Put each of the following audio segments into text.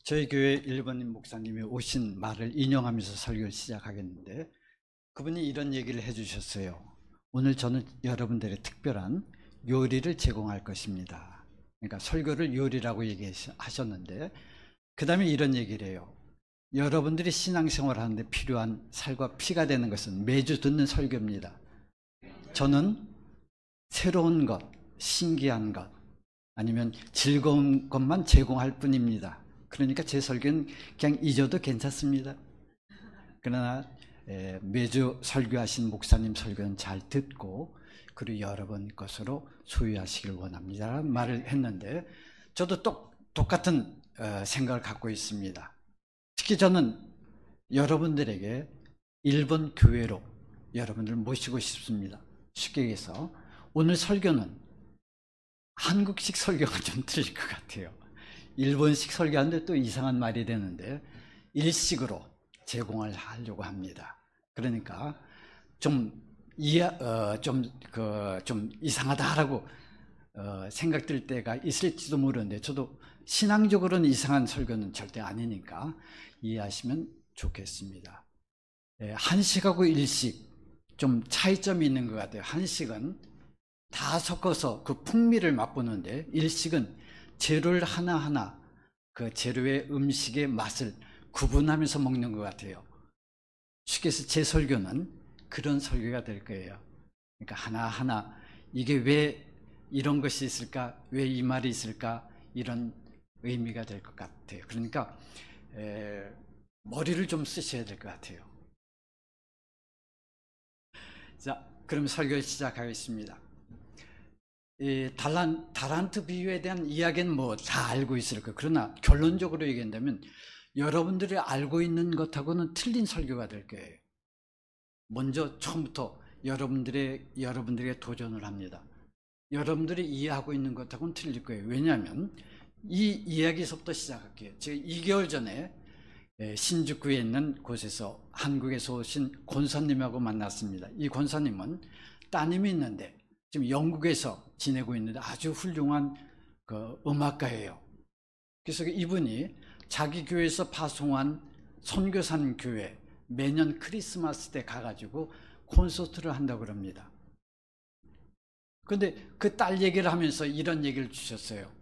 저희 교회 일본인 목사님이 오신 말을 인용하면서 설교를 시작하겠는데, 그분이 이런 얘기를 해주셨어요. 오늘 저는 여러분들의 특별한 요리를 제공할 것입니다. 그러니까 설교를 요리라고 얘기하셨는데, 그 다음에 이런 얘기를 해요. 여러분들이 신앙생활을 하는데 필요한 살과 피가 되는 것은 매주 듣는 설교입니다. 저는 새로운 것, 신기한 것, 아니면 즐거운 것만 제공할 뿐입니다. 그러니까 제 설교는 그냥 잊어도 괜찮습니다. 그러나 매주 설교하신 목사님 설교는 잘 듣고 그리고 여러분 것으로 소유하시길 원합니다 말을 했는데, 저도 똑같은 생각을 갖고 있습니다. 특히 저는 여러분들에게 일본 교회로 여러분들 모시고 싶습니다. 쉽게 얘기해서 오늘 설교는 한국식 설교가 좀 틀릴 것 같아요. 일본식 설교하는데 또 이상한 말이 되는데 일식으로 제공을 하려고 합니다. 그러니까 좀 이상하다라고 생각될 때가 있을지도 모르는데, 저도 신앙적으로는 이상한 설교는 절대 아니니까 이해하시면 좋겠습니다. 한식하고 일식 좀 차이점이 있는 것 같아요. 한식은 다 섞어서 그 풍미를 맛보는데, 일식은 재료를 하나하나 그 재료의 음식의 맛을 구분하면서 먹는 것 같아요. 쉽게 해서 제 설교는 그런 설교가 될 거예요. 그러니까 하나하나 이게 왜 이런 것이 있을까, 왜 이 말이 있을까, 이런 의미가 될 것 같아요. 그러니까 머리를 좀 쓰셔야 될 것 같아요. 자, 그럼 설교를 시작하겠습니다. 이 달란트 비유에 대한 이야기는 뭐 다 알고 있을 거예요. 그러나 결론적으로 얘기한다면 여러분들이 알고 있는 것하고는 틀린 설교가 될 거예요. 먼저 처음부터 여러분들에게 도전을 합니다. 여러분들이 이해하고 있는 것하고는 틀릴 거예요. 왜냐하면 이 이야기에서부터 시작할게요. 제가 2개월 전에 신주쿠에 있는 곳에서 한국에서 오신 권사님하고 만났습니다. 이 권사님은 따님이 있는데 지금 영국에서 지내고 있는데 아주 훌륭한 그 음악가예요. 그래서 이분이 자기 교회에서 파송한 선교사님 교회 매년 크리스마스 때 가가지고 콘서트를 한다고 그럽니다. 그런데 그 딸 얘기를 하면서 이런 얘기를 주셨어요.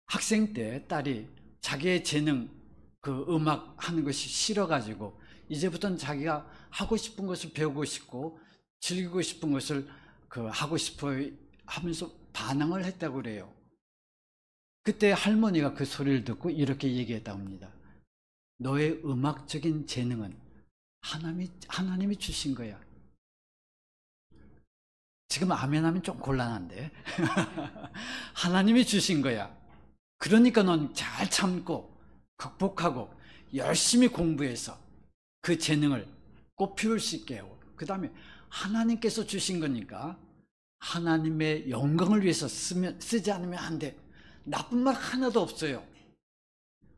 학생 때 딸이 자기의 재능, 그 음악 하는 것이 싫어가지고 이제부터는 자기가 하고 싶은 것을 배우고 싶고 즐기고 싶은 것을 하고 싶어 하면서 반항을 했다고 그래요. 그때 할머니가 그 소리를 듣고 이렇게 얘기했다고 합니다. 너의 음악적인 재능은 하나님이 주신 거야. 지금 아멘하면 좀 곤란한데 하나님이 주신 거야. 그러니까 넌 잘 참고 극복하고 열심히 공부해서 그 재능을 꼭 피울 수 있게 하고, 그 다음에 하나님께서 주신 거니까 하나님의 영광을 위해서 쓰지 않으면 안 돼. 나쁜 말 하나도 없어요.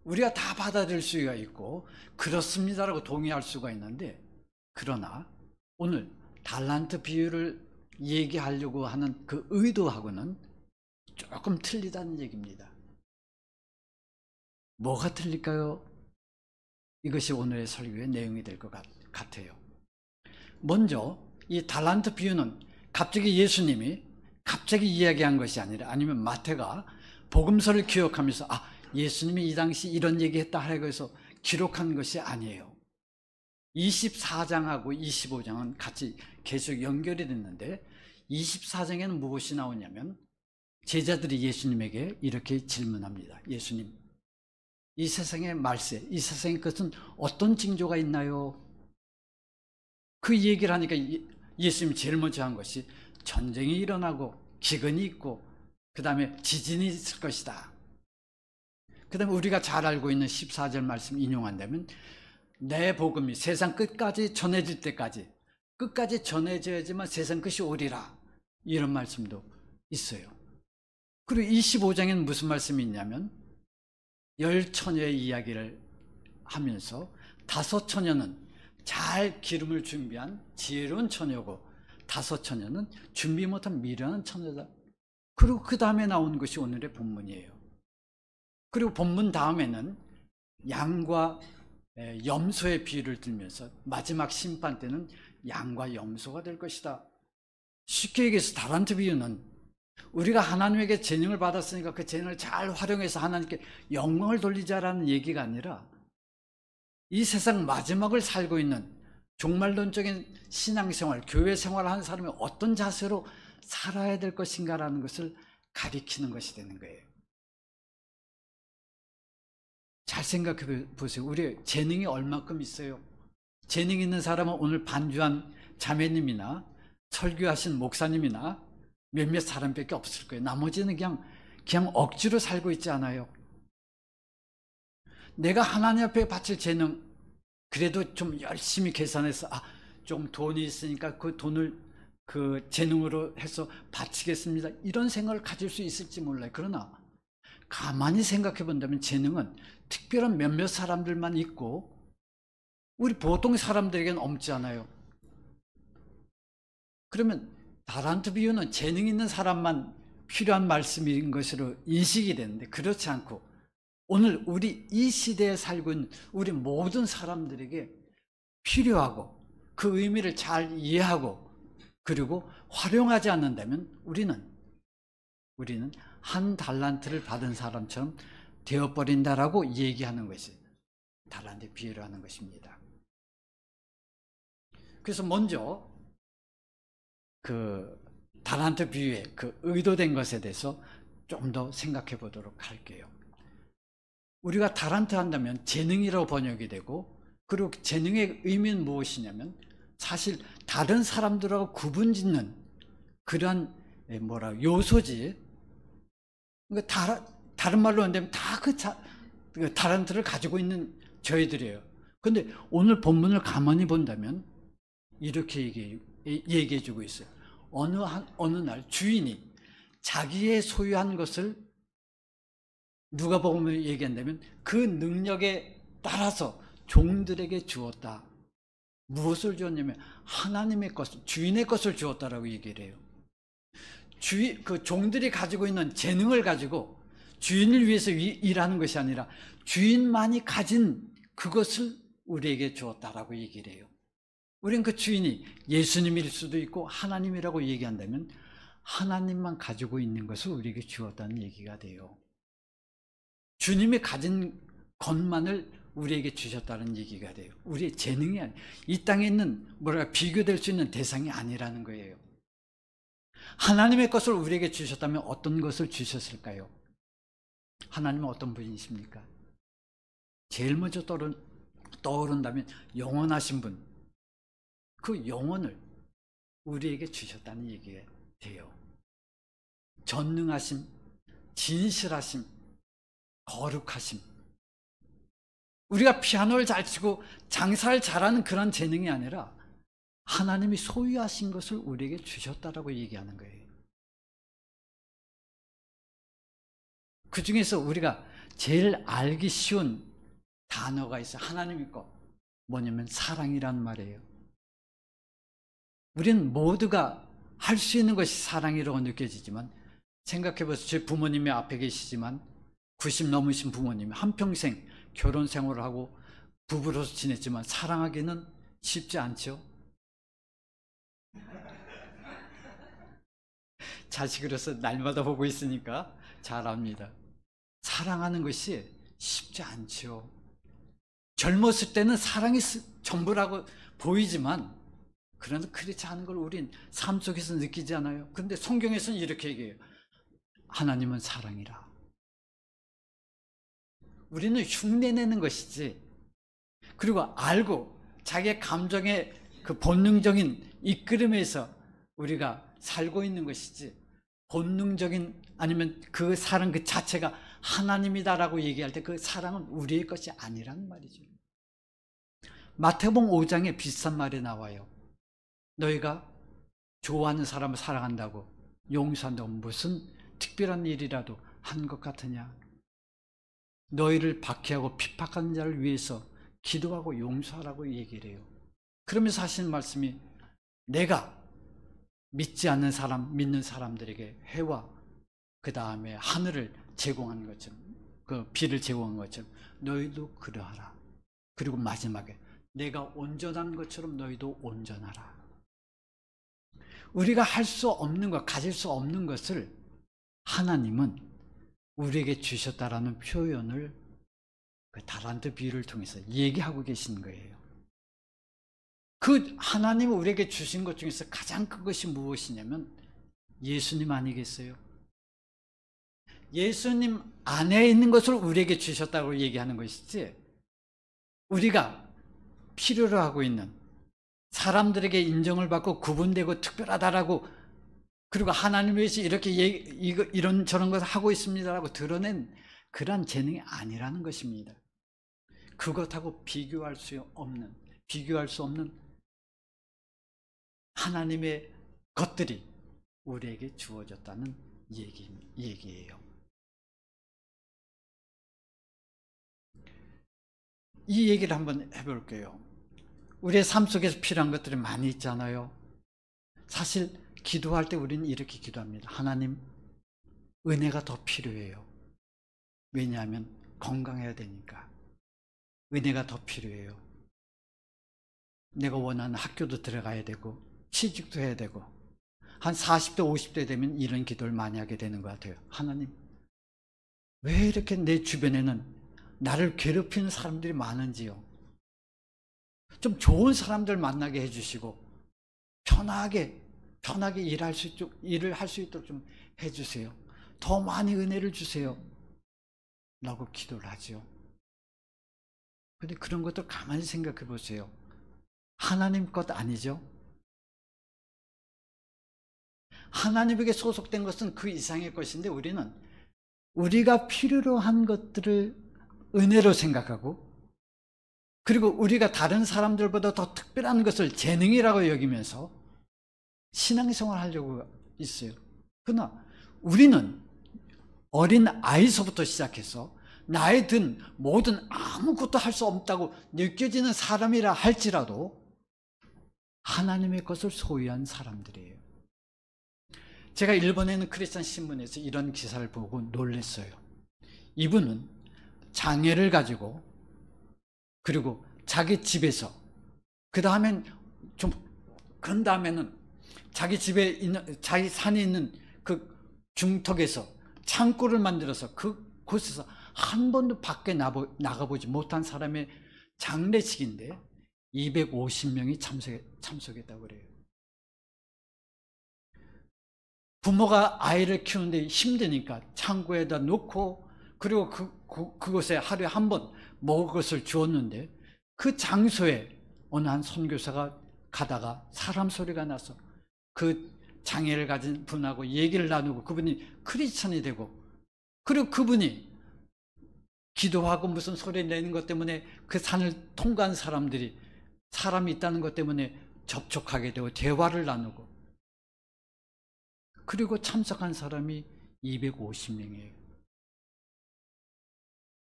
우리가 다 받아들일 수가 있고 그렇습니다라고 동의할 수가 있는데, 그러나 오늘 달란트 비유를 얘기하려고 하는 그 의도하고는 조금 틀리다는 얘기입니다. 뭐가 틀릴까요? 이것이 오늘의 설교의 내용이 될 것 같아요. 먼저 이 달란트 비유는 갑자기 예수님이 갑자기 이야기한 것이 아니라, 아니면 마태가 복음서를 기억하면서 예수님이 이 당시 이런 얘기했다 하고 해서 기록한 것이 아니에요. 24장하고 25장은 같이 계속 연결이 됐는데, 24장에는 무엇이 나오냐면 제자들이 예수님에게 이렇게 질문합니다. 예수님, 이 세상의 말세, 이 세상의 것은 어떤 징조가 있나요? 그 얘기를 하니까 예수님이 제일 먼저 한 것이 전쟁이 일어나고 기근이 있고 그 다음에 지진이 있을 것이다. 그 다음에 우리가 잘 알고 있는 14절 말씀 인용한다면 내 복음이 세상 끝까지 전해질 때까지 끝까지 전해져야지만 세상 끝이 오리라, 이런 말씀도 있어요. 그리고 25장에는 무슨 말씀이 있냐면 10처녀의 이야기를 하면서 5처녀는 잘 기름을 준비한 지혜로운 처녀고 5처녀는 준비 못한 미련한 처녀다. 그리고 그 다음에 나온 것이 오늘의 본문이에요. 그리고 본문 다음에는 양과 염소의 비유를 들면서 마지막 심판 때는 양과 염소가 될 것이다. 쉽게 얘기해서 달란트 비유는 우리가 하나님에게 재능을 받았으니까 그 재능을 잘 활용해서 하나님께 영광을 돌리자라는 얘기가 아니라 이 세상 마지막을 살고 있는 종말론적인 신앙생활, 교회 생활을 하는 사람이 어떤 자세로 살아야 될 것인가라는 것을 가리키는 것이 되는 거예요. 잘 생각해 보세요. 우리 재능이 얼마큼 있어요? 재능 있는 사람은 오늘 반주한 자매님이나 설교하신 목사님이나 몇몇 사람밖에 없을 거예요. 나머지는 그냥 억지로 살고 있지 않아요. 내가 하나님 앞에 바칠 재능, 그래도 좀 열심히 계산해서 좀 돈이 있으니까 그 돈을 그 재능으로 해서 바치겠습니다. 이런 생각을 가질 수 있을지 몰라요. 그러나 가만히 생각해 본다면 재능은 특별한 몇몇 사람들만 있고 우리 보통 사람들에게는 없지 않아요. 그러면 달란트 비유는 재능 있는 사람만 필요한 말씀인 것으로 인식이 되는데 그렇지 않고 오늘 우리 이 시대에 살고 있는 우리 모든 사람들에게 필요하고 그 의미를 잘 이해하고 그리고 활용하지 않는다면 우리는 한 달란트를 받은 사람처럼 되어버린다라고 얘기하는 것이 달란트 비유를 하는 것입니다. 그래서 먼저 그 달란트 비유의 그 의도된 것에 대해서 좀 더 생각해 보도록 할게요. 우리가 달란트 한다면 재능이라고 번역이 되고 그리고 재능의 의미는 무엇이냐면 사실 다른 사람들하고 구분짓는 그러한 요소지. 그러니까 다른 말로 한다면 다 그 달란트를 가지고 있는 저희들이에요. 그런데 오늘 본문을 가만히 본다면 이렇게 얘기해 주고 있어요. 어느 날 주인이 자기의 소유한 것을 누가복음을 얘기한다면 그 능력에 따라서 종들에게 주었다. 무엇을 주었냐면 하나님의 것을, 주인의 것을 주었다라고 얘기를 해요. 그 종들이 가지고 있는 재능을 가지고 주인을 위해서 일하는 것이 아니라 주인만이 가진 그것을 우리에게 주었다라고 얘기를 해요. 우리는 그 주인이 예수님일 수도 있고 하나님이라고 얘기한다면 하나님만 가지고 있는 것을 우리에게 주었다는 얘기가 돼요. 주님이 가진 것만을 우리에게 주셨다는 얘기가 돼요. 우리의 재능이 아니에요. 이 땅에 있는 비교될 수 있는 대상이 아니라는 거예요. 하나님의 것을 우리에게 주셨다면 어떤 것을 주셨을까요? 하나님은 어떤 분이십니까? 제일 먼저 떠오른다면 영원하신 분, 그 영혼을 우리에게 주셨다는 얘기가 돼요. 전능하심, 진실하심, 거룩하심. 우리가 피아노를 잘 치고 장사를 잘하는 그런 재능이 아니라 하나님이 소유하신 것을 우리에게 주셨다라고 얘기하는 거예요. 그 중에서 우리가 제일 알기 쉬운 단어가 있어요. 하나님의 것. 뭐냐면 사랑이란 말이에요. 우리는 모두가 할 수 있는 것이 사랑이라고 느껴지지만 생각해보세요. 제 부모님이 앞에 계시지만 90 넘으신 부모님이 한평생 결혼 생활을 하고 부부로서 지냈지만 사랑하기는 쉽지 않죠. 자식으로서 날마다 보고 있으니까 잘 압니다. 사랑하는 것이 쉽지 않죠. 젊었을 때는 사랑이 전부라고 보이지만 그러나 그렇지 않은 걸 우린 삶 속에서 느끼지 않아요. 그런데 성경에서는 이렇게 얘기해요. 하나님은 사랑이라. 우리는 흉내내는 것이지, 그리고 알고 자기의 감정의 그 본능적인 이끌음에서 우리가 살고 있는 것이지, 본능적인 아니면 그 사랑 그 자체가 하나님이다라고 얘기할 때 그 사랑은 우리의 것이 아니라는 말이죠. 마태복음 5장에 비슷한 말이 나와요. 너희가 좋아하는 사람을 사랑한다고 용서한다고 무슨 특별한 일이라도 한 것 같으냐? 너희를 박해하고 핍박하는 자를 위해서 기도하고 용서하라고 얘기를 해요. 그러면서 하시는 말씀이 내가 믿지 않는 사람, 믿는 사람들에게 해와 그 다음에 하늘을 제공하는 것처럼 그 비를 제공한 것처럼 너희도 그러하라. 그리고 마지막에 내가 온전한 것처럼 너희도 온전하라. 우리가 할 수 없는 것, 가질 수 없는 것을 하나님은 우리에게 주셨다라는 표현을 그 달란트 비유를 통해서 얘기하고 계신 거예요. 그 하나님이 우리에게 주신 것 중에서 가장 큰 것이 무엇이냐면 예수님 아니겠어요? 예수님 안에 있는 것을 우리에게 주셨다고 얘기하는 것이지, 우리가 필요로 하고 있는, 사람들에게 인정을 받고 구분되고 특별하다라고, 그리고 하나님 위해서 이렇게 이런 저런 것을 하고 있습니다라고 드러낸 그런 재능이 아니라는 것입니다. 그것하고 비교할 수 없는 하나님의 것들이 우리에게 주어졌다는 얘기예요. 이 얘기를 한번 해볼게요. 우리의 삶 속에서 필요한 것들이 많이 있잖아요. 사실 기도할 때 우리는 이렇게 기도합니다. 하나님, 은혜가 더 필요해요. 왜냐하면 건강해야 되니까. 은혜가 더 필요해요. 내가 원하는 학교도 들어가야 되고 취직도 해야 되고, 한 40대 50대 되면 이런 기도를 많이 하게 되는 것 같아요. 하나님, 왜 이렇게 내 주변에는 나를 괴롭히는 사람들이 많은지요. 좀 좋은 사람들 만나게 해주시고 편하게 일을 할 수 있도록 좀 해주세요. 더 많이 은혜를 주세요 라고 기도를 하죠. 그런데 그런 것도 가만히 생각해 보세요. 하나님 것 아니죠? 하나님에게 소속된 것은 그 이상의 것인데, 우리는 우리가 필요로 한 것들을 은혜로 생각하고, 그리고 우리가 다른 사람들보다 더 특별한 것을 재능이라고 여기면서 신앙생활을 하려고 있어요. 그러나 우리는 어린 아이서부터 시작해서 나이 든 모든 아무것도 할 수 없다고 느껴지는 사람이라 할지라도 하나님의 것을 소유한 사람들이에요. 제가 일본에 있는 크리스찬 신문에서 이런 기사를 보고 놀랐어요. 이분은 장애를 가지고, 그리고 자기 집에서, 그런 다음에는 자기 집에 있는, 자기 산에 있는 그 중턱에서 창고를 만들어서 그곳에서 한 번도 밖에 나가보지 못한 사람의 장례식인데 250명이 참석했다고 그래요. 부모가 아이를 키우는데 힘드니까 창고에다 놓고, 그리고 그곳에 하루에 한 번 먹을 것을 주었는데, 그 장소에 어느 한 선교사가 가다가 사람 소리가 나서 그 장애를 가진 분하고 얘기를 나누고, 그분이 크리스천이 되고, 그리고 그분이 기도하고 무슨 소리 내는 것 때문에 그 산을 통과한 사람이 있다는 것 때문에 접촉하게 되고 대화를 나누고, 그리고 참석한 사람이 250명이에요.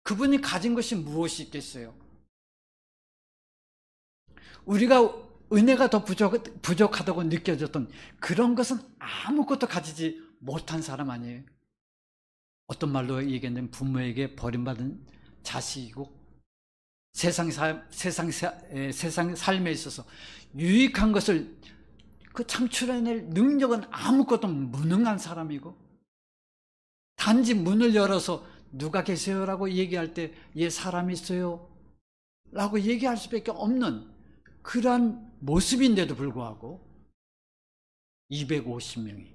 그분이 가진 것이 무엇이 있겠어요? 우리가 은혜가 더 부족하다고 느껴졌던 그런 것은 아무것도 가지지 못한 사람 아니에요? 어떤 말로 얘기했냐면 부모에게 버림받은 자식이고, 세상 삶에 있어서 유익한 것을 창출해낼 능력은 아무것도 무능한 사람이고, 단지 문을 열어서 누가 계세요라고 얘기할 때 예, 사람이 있어요 라고 얘기할 수밖에 없는 그러한 모습인데도 불구하고 250명이,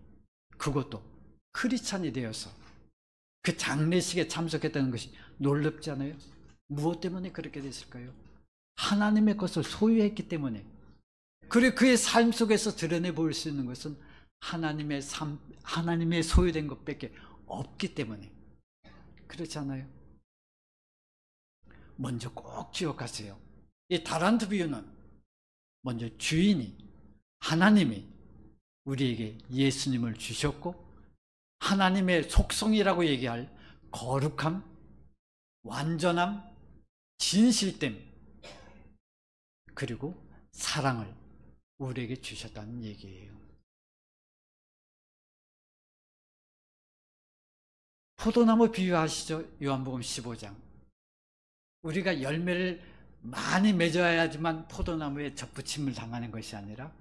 그것도 크리스찬이 되어서 그 장례식에 참석했다는 것이 놀랍지 않아요? 무엇 때문에 그렇게 됐을까요? 하나님의 것을 소유했기 때문에. 그리고 그의 삶 속에서 드러내 보일 수 있는 것은 하나님의 소유된 것밖에 없기 때문에. 그렇지 않아요? 먼저 꼭 기억하세요. 이 달란트 비유는 먼저 하나님이 우리에게 예수님을 주셨고, 하나님의 속성이라고 얘기할 거룩함, 완전함, 진실됨, 그리고 사랑을 우리에게 주셨다는 얘기예요. 포도나무 비유하시죠? 요한복음 15장. 우리가 열매를 많이 맺어야지만 포도나무에 접붙임을 당하는 것이 아니라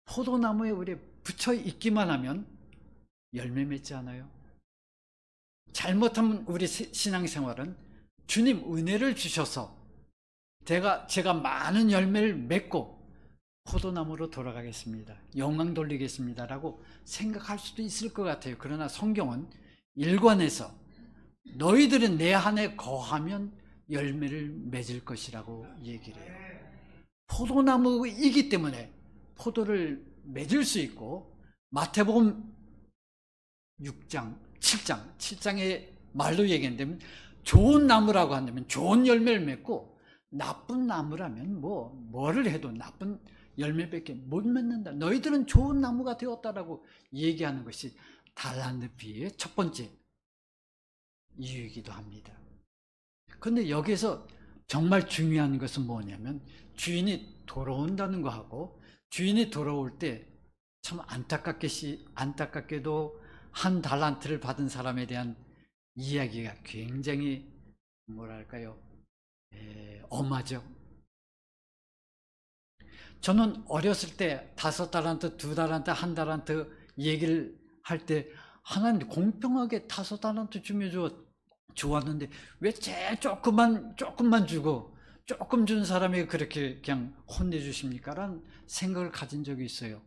포도나무에 우리 붙여 있기만 하면 열매 맺지 않아요. 잘못하면 우리 신앙생활은 주님 은혜를 주셔서 제가 많은 열매를 맺고 포도나무로 돌아가겠습니다, 영광 돌리겠습니다라고 생각할 수도 있을 것 같아요. 그러나 성경은 일관해서 너희들은 내 안에 거하면 열매를 맺을 것이라고 얘기를 해요. 포도나무이기 때문에 포도를 맺을 수 있고, 마태복음 6장, 7장의 말로 얘기한다면 좋은 나무라고 한다면 좋은 열매를 맺고, 나쁜 나무라면 뭐를 해도 나쁜 열매밖에 못 맺는다. 너희들은 좋은 나무가 되었다라고 얘기하는 것이 달란트 비유의 첫 번째 이유이기도 합니다. 그런데 여기서 정말 중요한 것은 뭐냐면 주인이 돌아온다는 거하고, 주인이 돌아올 때 참 안타깝게도 한 달란트를 받은 사람에 대한 이야기가 굉장히 뭐랄까요, 엄하죠. 저는 어렸을 때 5달란트, 2달란트, 1달란트 얘기를 할 때 하나님 공평하게 5달란트 주면 좋았는데 왜 제일 조금만 주고 조금 준 사람이 그렇게 그냥 혼내주십니까? 라는 생각을 가진 적이 있어요.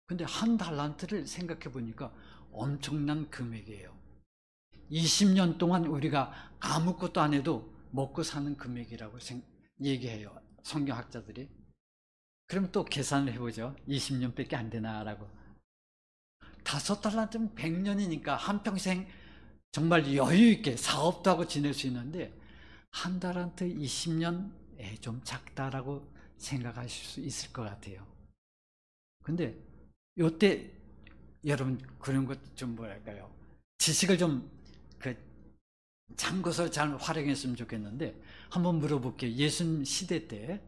근데 1달란트를 생각해 보니까 엄청난 금액이에요. 20년 동안 우리가 아무것도 안 해도 먹고 사는 금액이라고 얘기해요, 성경학자들이. 그럼 또 계산을 해보죠. 20년밖에 안 되나라고. 5달란트면 100년이니까 한평생 정말 여유있게 사업도 하고 지낼 수 있는데 1달란트 20년 좀 작다라고 생각하실 수 있을 것 같아요. 근데 요때 여러분 그런 것 좀 뭐랄까요, 지식을 좀 잠궈서 잘 활용했으면 좋겠는데 한번 물어볼게요. 예수님 시대 때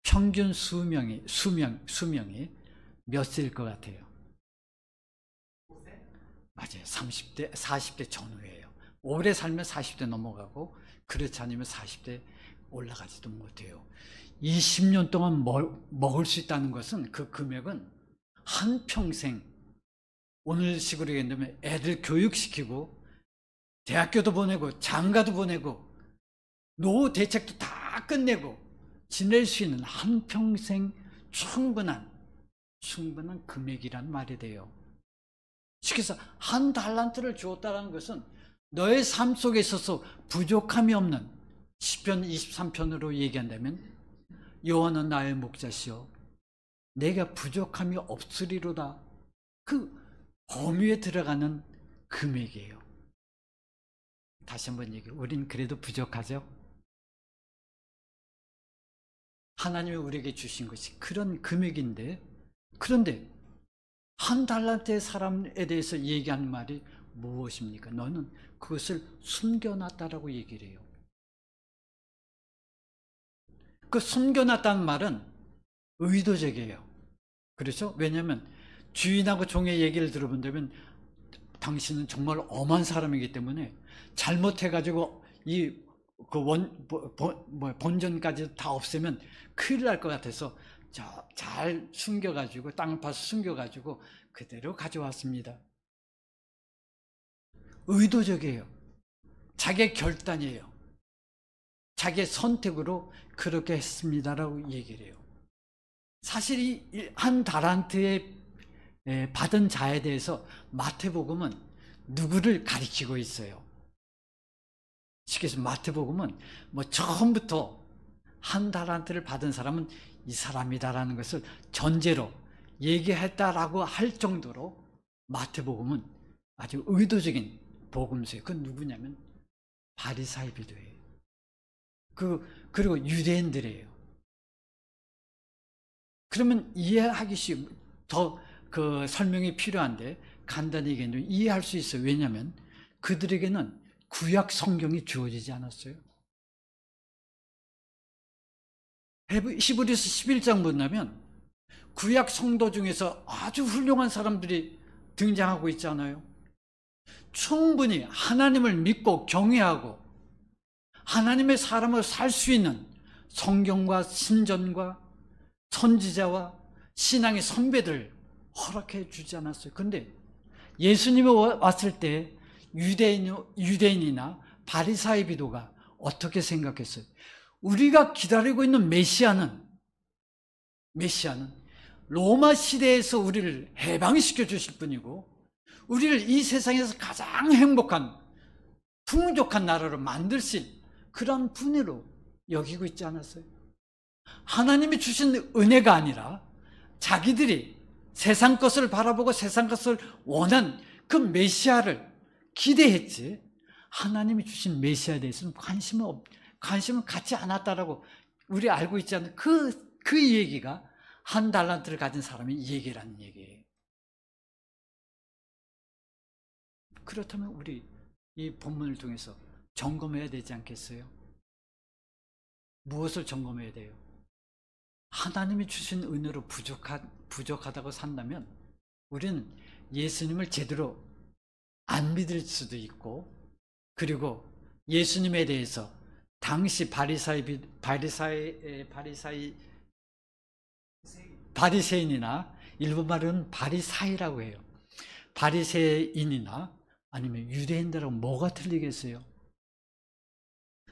평균 수명이 몇 세일 것 같아요? 맞아요. 30대, 40대 전후예요. 오래 살면 40대 넘어가고 그렇지 않으면 40대 올라가지도 못해요. 20년 동안 먹을 수 있다는 것은, 그 금액은 한평생, 오늘 식으로 얘기한다면 애들 교육시키고 대학교도 보내고 장가도 보내고 노후 대책도 다 끝내고 지낼 수 있는 한평생 충분한 금액이란 말이 돼요. 그래서 1달란트를 주었다는 것은 너의 삶 속에 있어서 부족함이 없는, 시편 23편으로 얘기한다면 여호와는 나의 목자시요 내가 부족함이 없으리로다, 그 범위에 들어가는 금액이에요. 다시 한번 얘기해요. 우린 그래도 부족하죠? 하나님이 우리에게 주신 것이 그런 금액인데, 그런데 1달란트의 사람에 대해서 얘기하는 말이 무엇입니까? 너는 그것을 숨겨놨다라고 얘기를 해요. 그 숨겨놨다는 말은 의도적이에요. 그렇죠? 왜냐하면 주인하고 종의 얘기를 들어본다면 당신은 정말 엄한 사람이기 때문에 잘못해가지고 본전까지 다 없애면 큰일 날 것 같아서 잘 숨겨가지고, 땅을 파서 숨겨가지고 그대로 가져왔습니다. 의도적이에요. 자기의 결단이에요. 자기의 선택으로 그렇게 했습니다라고 얘기를 해요. 사실 이 1달란트에 받은 자에 대해서 마태복음은 누구를 가리키고 있어요? 그래서 마태복음은 처음부터 1달란트를 받은 사람은 이 사람이다라는 것을 전제로 얘기했다라고 할 정도로 마태복음은 아주 의도적인 복음서예요. 그건 누구냐면 바리사이비도예요. 그리고 유대인들이에요. 그러면 이해하기 쉬운, 더 그 설명이 필요한데 간단히 얘기해도 이해할 수 있어요. 왜냐하면 그들에게는 구약 성경이 주어지지 않았어요. 히브리서 11장 보면 구약 성도 중에서 아주 훌륭한 사람들이 등장하고 있잖아요. 충분히 하나님을 믿고 경외하고 하나님의 사람으로 살 수 있는 성경과 신전과 선지자와 신앙의 선배들 허락해 주지 않았어요. 그런데 예수님이 왔을 때 유대인이나 바리사의 비도가 어떻게 생각했어요? 우리가 기다리고 있는 메시아는 로마 시대에서 우리를 해방시켜 주실 분이고 우리를 이 세상에서 가장 행복한 풍족한 나라로 만드실 그런 분으로 여기고 있지 않았어요? 하나님이 주신 은혜가 아니라 자기들이 세상 것을 바라보고 세상 것을 원한 그 메시아를 기대했지 하나님이 주신 메시아에 대해서는 관심을 갖지 않았다라고 우리 알고 있지 않는 그 얘기가 한 달란트를 가진 사람이 이 얘기라는 얘기예요. 그렇다면 우리 이 본문을 통해서 점검해야 되지 않겠어요? 무엇을 점검해야 돼요? 하나님이 주신 은혜로 부족하다고 산다면 우리는 예수님을 제대로 안 믿을 수도 있고 그리고 예수님에 대해서 당시 바리새인이나 일본 말은 바리사이라고 해요. 바리새인이나 아니면 유대인들하고 뭐가 틀리겠어요?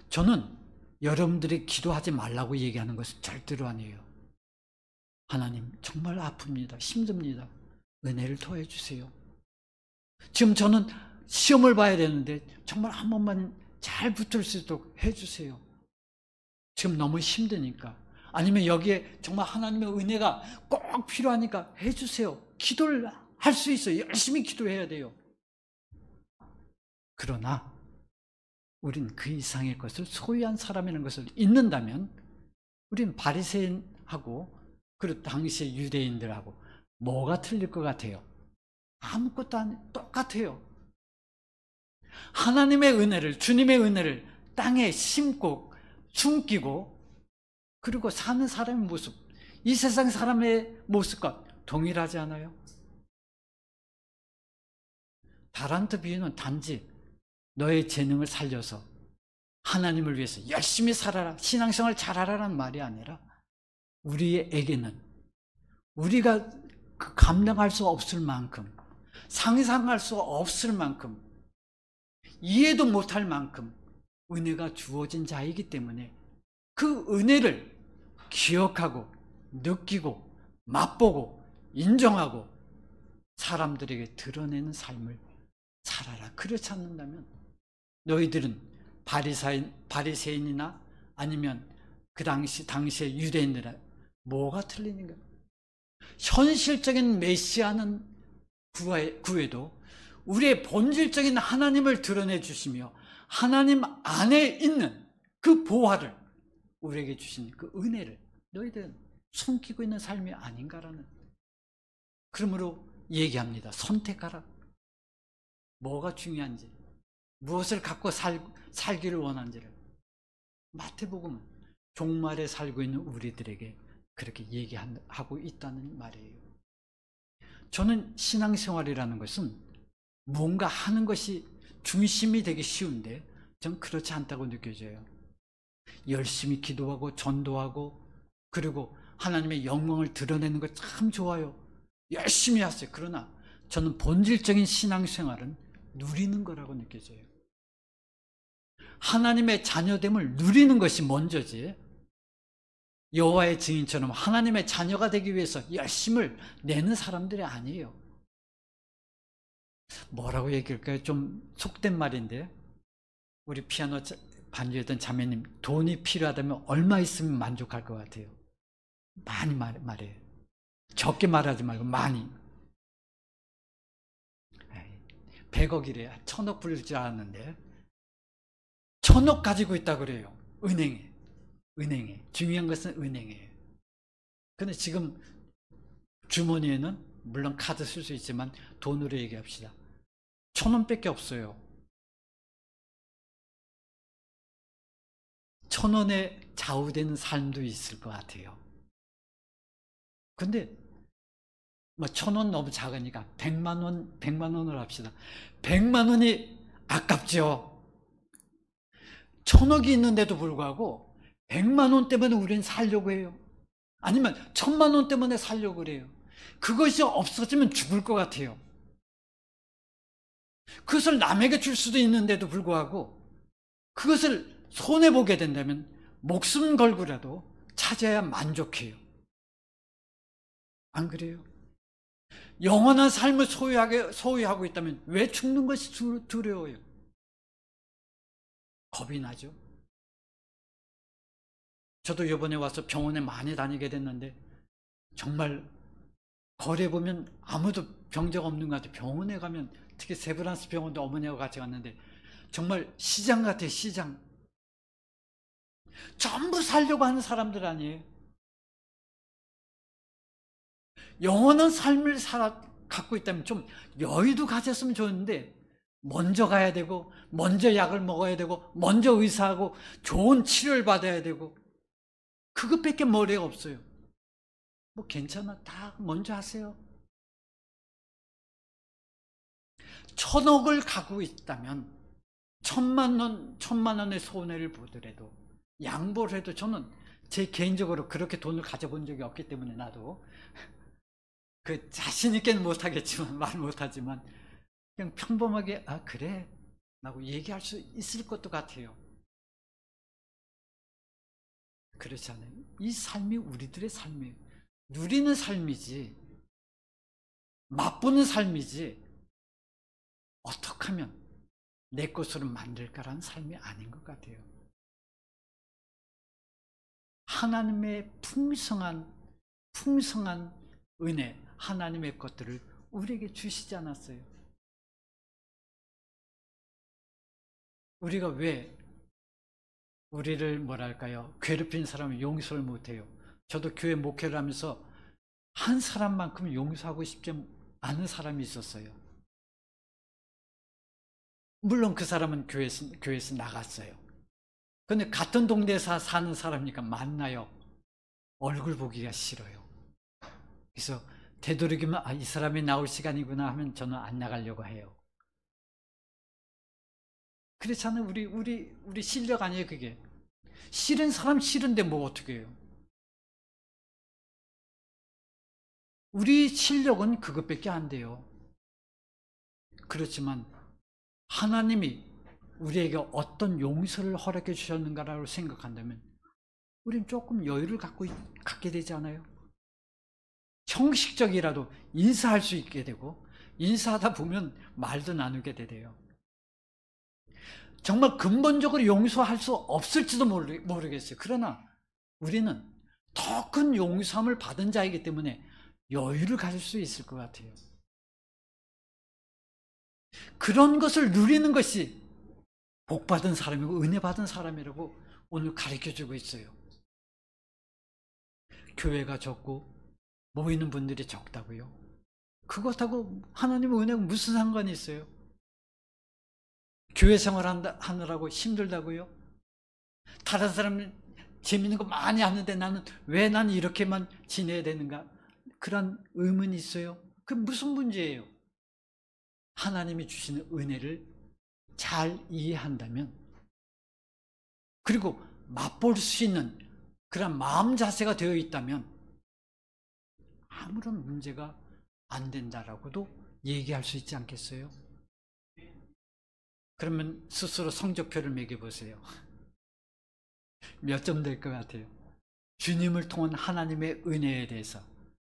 저는 여러분들이 기도하지 말라고 얘기하는 것은 절대로 아니에요. 하나님 정말 아픕니다. 힘듭니다. 은혜를 더해 주세요. 지금 저는 시험을 봐야 되는데 정말 한 번만 잘 붙을 수 있도록 해주세요. 지금 너무 힘드니까. 아니면 여기에 정말 하나님의 은혜가 꼭 필요하니까 해주세요. 기도를 할 수 있어요. 열심히 기도해야 돼요. 그러나 우린 그 이상의 것을 소유한 사람이라는 것을 잊는다면 우린 바리새인하고 그리고 당시의 유대인들하고 뭐가 틀릴 것 같아요? 아무것도 안 똑같아요. 하나님의 은혜를 주님의 은혜를 땅에 심고 숨기고 그리고 사는 사람의 모습 이 세상 사람의 모습과 동일하지 않아요? 달란트 비유는 단지 너의 재능을 살려서 하나님을 위해서 열심히 살아라 신앙생활 잘하라는 말이 아니라 우리에게는 우리가 감당할 수 없을 만큼 상상할 수 없을 만큼 이해도 못할 만큼 은혜가 주어진 자이기 때문에 그 은혜를 기억하고 느끼고 맛보고 인정하고 사람들에게 드러내는 삶을 살아라. 그렇지 않는다면 너희들은 바리새인이나 아니면 그 당시의 유대인들은 뭐가 틀리는가? 현실적인 메시아는 구해도 우리의 본질적인 하나님을 드러내 주시며 하나님 안에 있는 그 보화를 우리에게 주신 그 은혜를 너희들은 숨기고 있는 삶이 아닌가라는 그러므로 얘기합니다. 선택하라. 뭐가 중요한지 무엇을 갖고 살기를 원하는지를 마태복음은 종말에 살고 있는 우리들에게 그렇게 얘기하고 있다는 말이에요. 저는 신앙생활이라는 것은 뭔가 하는 것이 중심이 되기 쉬운데 전 그렇지 않다고 느껴져요. 열심히 기도하고 전도하고 그리고 하나님의 영광을 드러내는 것 참 좋아요. 열심히 하세요. 그러나 저는 본질적인 신앙생활은 누리는 거라고 느껴져요. 하나님의 자녀됨을 누리는 것이 먼저지 여호와의 증인처럼 하나님의 자녀가 되기 위해서 열심을 내는 사람들이 아니에요. 뭐라고 얘기할까요? 좀 속된 말인데 우리 피아노 반주했던 자매님 돈이 필요하다면 얼마 있으면 만족할 것 같아요? 많이 말해요. 적게 말하지 말고 많이. 100억이래요. 1000억 부를 줄 알았는데 1000억 가지고 있다 그래요. 은행에. 중요한 것은 은행이에요. 근데 지금 주머니에는 물론 카드 쓸 수 있지만 돈으로 얘기합시다. 1000원밖에 없어요. 1000원에 좌우되는 삶도 있을 것 같아요. 근데 뭐 1,000원 너무 작으니까 100만 원, 100만 원으로 합시다. 100만 원이 아깝죠. 1,000억이 있는데도 불구하고 100만 원 때문에 우리는 살려고 해요. 아니면 1,000만 원 때문에 살려고 그래요. 그것이 없어지면 죽을 것 같아요. 그것을 남에게 줄 수도 있는데도 불구하고 그것을 손해보게 된다면 목숨 걸고라도 찾아야 만족해요. 안 그래요? 영원한 삶을 소유하고 있다면 왜 죽는 것이 두려워요? 겁이 나죠. 저도 이번에 와서 병원에 많이 다니게 됐는데 정말 거리에 보면 아무도 병자가 없는 것 같아요. 병원에 가면 특히 세브란스 병원도 어머니하고 같이 갔는데 정말 시장 같아요. 시장. 전부 살려고 하는 사람들 아니에요. 영원한 삶을 갖고 있다면 좀 여유도 가졌으면 좋은데 먼저 가야 되고 먼저 약을 먹어야 되고 먼저 의사하고 좋은 치료를 받아야 되고 그것밖에 머리가 없어요. 뭐 괜찮아, 다 먼저 하세요. 1,000억을 갖고 있다면 1,000만 원의 손해를 보더라도 양보를 해도 저는 제 개인적으로 그렇게 돈을 가져본 적이 없기 때문에 나도 그 자신 있게는 못하겠지만 말 못하지만 그냥 평범하게 아 그래 라고 얘기할 수 있을 것도 같아요. 그렇지 않아요? 이 삶이 우리들의 삶이에요. 누리는 삶이지 맛보는 삶이지 어떻게 하면 내 것으로 만들까라는 삶이 아닌 것 같아요. 하나님의 풍성한 은혜, 하나님의 것들을 우리에게 주시지 않았어요. 우리가 왜 우리를 뭐랄까요? 괴롭힌 사람을 용서를 못해요. 저도 교회 목회를 하면서 한 사람만큼 용서하고 싶지 않은 사람이 있었어요. 물론 그 사람은 교회에서 나갔어요. 근데 같은 동네에서 사는 사람이니까 만나요. 얼굴 보기가 싫어요. 그래서 되도록이면 이 사람이 나올 시간이구나 하면 저는 안 나가려고 해요. 그렇잖아요. 우리 실력 아니에요, 그게. 싫은 사람 싫은데 뭐 어떻게 해요? 우리 실력은 그것밖에 안 돼요. 그렇지만 하나님이 우리에게 어떤 용서를 허락해 주셨는가라고 생각한다면 우리는 조금 여유를 갖게 되지 않아요? 형식적이라도 인사할 수 있게 되고 인사하다 보면 말도 나누게 돼요. 정말 근본적으로 용서할 수 없을지도 모르겠어요. 그러나 우리는 더 큰 용서함을 받은 자이기 때문에 여유를 가질 수 있을 것 같아요. 그런 것을 누리는 것이 복받은 사람이고 은혜 받은 사람이라고 오늘 가르쳐주고 있어요. 교회가 적고 모이는 분들이 적다고요? 그것하고 하나님의 은혜가 무슨 상관이 있어요? 교회 생활 하느라고 힘들다고요? 다른 사람은 재밌는 거 많이 하는데 왜 나는 이렇게만 지내야 되는가? 그런 의문이 있어요. 그 무슨 문제예요? 하나님이 주시는 은혜를 잘 이해한다면 그리고 맛볼 수 있는 그런 마음 자세가 되어 있다면 아무런 문제가 안 된다라고도 얘기할 수 있지 않겠어요? 그러면 스스로 성적표를 매겨보세요. 몇 점 될 것 같아요? 주님을 통한 하나님의 은혜에 대해서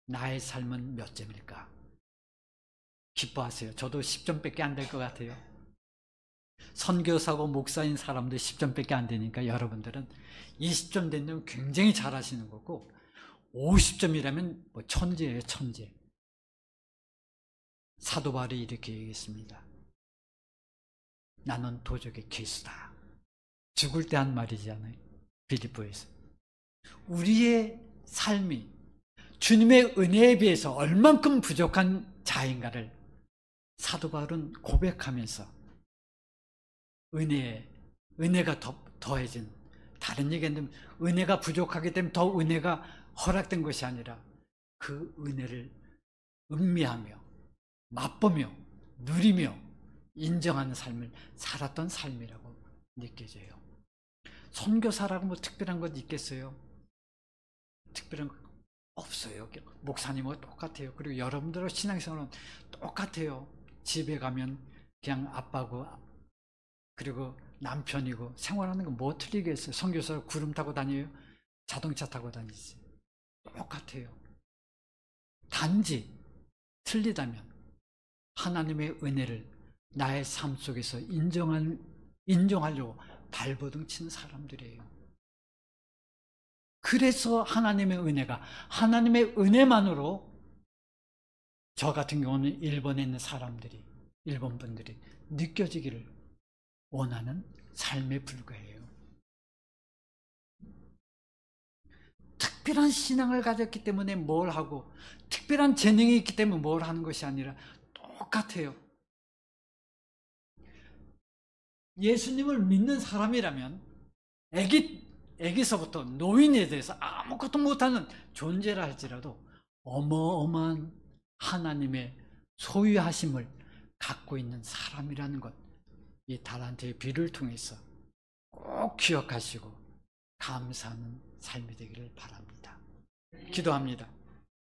나의 삶은 몇 점일까? 기뻐하세요. 저도 10점밖에 안 될 것 같아요. 선교사고 목사인 사람들 10점밖에 안 되니까 여러분들은 20점 되면 굉장히 잘하시는 거고 50점이라면 뭐 천재예요, 천재. 사도 바울이 이렇게 얘기했습니다. 나는 도적의 괴수다. 죽을 때 한 말이잖아요. 빌립보에서. 우리의 삶이 주님의 은혜에 비해서 얼만큼 부족한 자인가를 사도 바울은 고백하면서 은혜가 더해진, 다른 얘기는 은혜가 부족하기 때문에 더 은혜가 허락된 것이 아니라 그 은혜를 음미하며 맛보며 누리며 인정하는 삶을 살았던 삶이라고 느껴져요. 선교사라고 뭐 특별한 것 있겠어요? 특별한 거 없어요. 목사님하고 똑같아요. 그리고 여러분들의 신앙생활은 똑같아요. 집에 가면 그냥 아빠고 그리고 남편이고 생활하는 거 뭐 틀리겠어요? 선교사 구름 타고 다녀요? 자동차 타고 다니지. 똑같아요. 단지 틀리다면 하나님의 은혜를 나의 삶 속에서 인정하려고 발버둥 치는 사람들이에요. 그래서 하나님의 은혜가, 하나님의 은혜만으로 저 같은 경우는 일본에 있는 사람들이, 일본 분들이 느껴지기를 원하는 삶에 불과해요. 특별한 신앙을 가졌기 때문에 뭘 하고, 특별한 재능이 있기 때문에 뭘 하는 것이 아니라 똑같아요. 예수님을 믿는 사람이라면 애기서부터 노인에 대해서 아무것도 못하는 존재라 할지라도 어마어마한 하나님의 소유하심을 갖고 있는 사람이라는 것, 이 달란트의 비를 통해서 꼭 기억하시고 감사하는 삶이 되기를 바랍니다. 기도합니다.